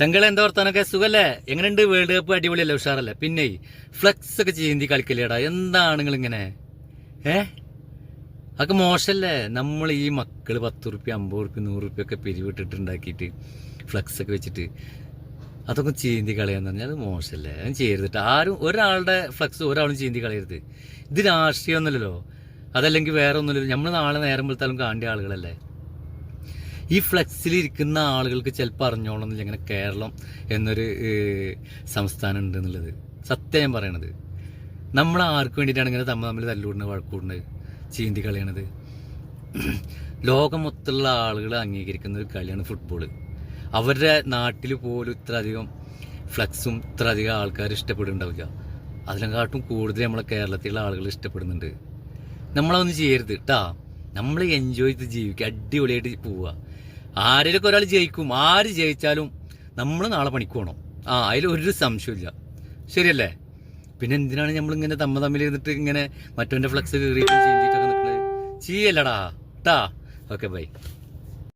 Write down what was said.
ചങ്കള എന്താ വർത്താനൊക്കെ സുഖല്ലേ? എങ്ങനെയുണ്ട്? വേൾഡ് കപ്പ് അടിപൊളിയല്ലേ? ഉഷാറല്ലേ? പിന്നെ ഫ്ലക്സ് ഒക്കെ ചീന്തി കളിക്കല്ലേടാ, എന്താണ് നിങ്ങൾ ഇങ്ങനെ? അതൊക്കെ മോശമല്ലേ? നമ്മൾ ഈ മക്കള് 10 റുപ്യ 50 റുപ്യ 100 റുപ്യ ഒക്കെ പിരിവിട്ടിട്ടുണ്ടാക്കിയിട്ട് ഫ്ലക്സ് ഒക്കെ വെച്ചിട്ട് അതൊക്കെ ചീന്തി കളയാന്ന് പറഞ്ഞാൽ അത് മോശമല്ലേ? അത് ചെയ്യരുതിട്ട്. ആരും ഒരാളുടെ ഫ്ലക്സ് ഒരാളും ചീന്തി കളയരുത്. ഇത് രാഷ്ട്രീയമൊന്നുമല്ലല്ലോ, അതല്ലെങ്കിൽ വേറെ ഒന്നുമില്ലല്ലോ. നമ്മൾ നാളെ നേരം വെളുത്താലും കാണേണ്ട ആളുകളല്ലേ. ഈ ഫ്ലെക്സിലിരിക്കുന്ന ആളുകൾക്ക് ചിലപ്പോൾ അറിഞ്ഞോളന്നില്ല ഇങ്ങനെ കേരളം എന്നൊരു സംസ്ഥാനം ഉണ്ട് എന്നുള്ളത്. സത്യം ഞാൻ പറയണത്. നമ്മൾ ആർക്ക് വേണ്ടിയിട്ടാണ് ഇങ്ങനെ തമ്മിൽ തല്ലുകൂടുന്നത്, വഴക്കൂടുന്നത്, ചീന്തി കളയണത്? ലോകം മൊത്തമുള്ള ആളുകൾ അംഗീകരിക്കുന്ന ഒരു കളിയാണ് ഫുട്ബോൾ. അവരുടെ നാട്ടിൽ പോലും ഇത്ര അധികം ഫ്ലക്സും ഇത്ര അധികം ആൾക്കാർ ഇഷ്ടപ്പെടുന്നുണ്ടാവില്ല. അതിനെക്കാട്ടും കൂടുതൽ നമ്മളെ കേരളത്തിലുള്ള ആളുകൾ ഇഷ്ടപ്പെടുന്നുണ്ട്. നമ്മളതൊന്നും ചെയ്യരുത് കേട്ടാ. നമ്മൾ എൻജോയ് ചെയ്ത് ജീവിക്കുക, അടിപൊളിയായിട്ട് പോവുക. ആരെങ്കിലൊക്കെ ഒരാൾ ജയിക്കും. ആര് ജയിച്ചാലും നമ്മൾ നാളെ പണിക്ക് പോകണം. അതിലൊരു സംശയമില്ല. ശരിയല്ലേ? പിന്നെ എന്തിനാണ് നമ്മളിങ്ങനെ തമ്മിൽ ഇരുന്നിട്ട് ഇങ്ങനെ മറ്റവൻ്റെ ഫ്ലക്സ് കയറിയിട്ടും ചെയ്തിട്ടൊക്കെ നിൽക്കുന്നത്? ചെയ്യല്ലടാ ട്ടാ. Okay, by.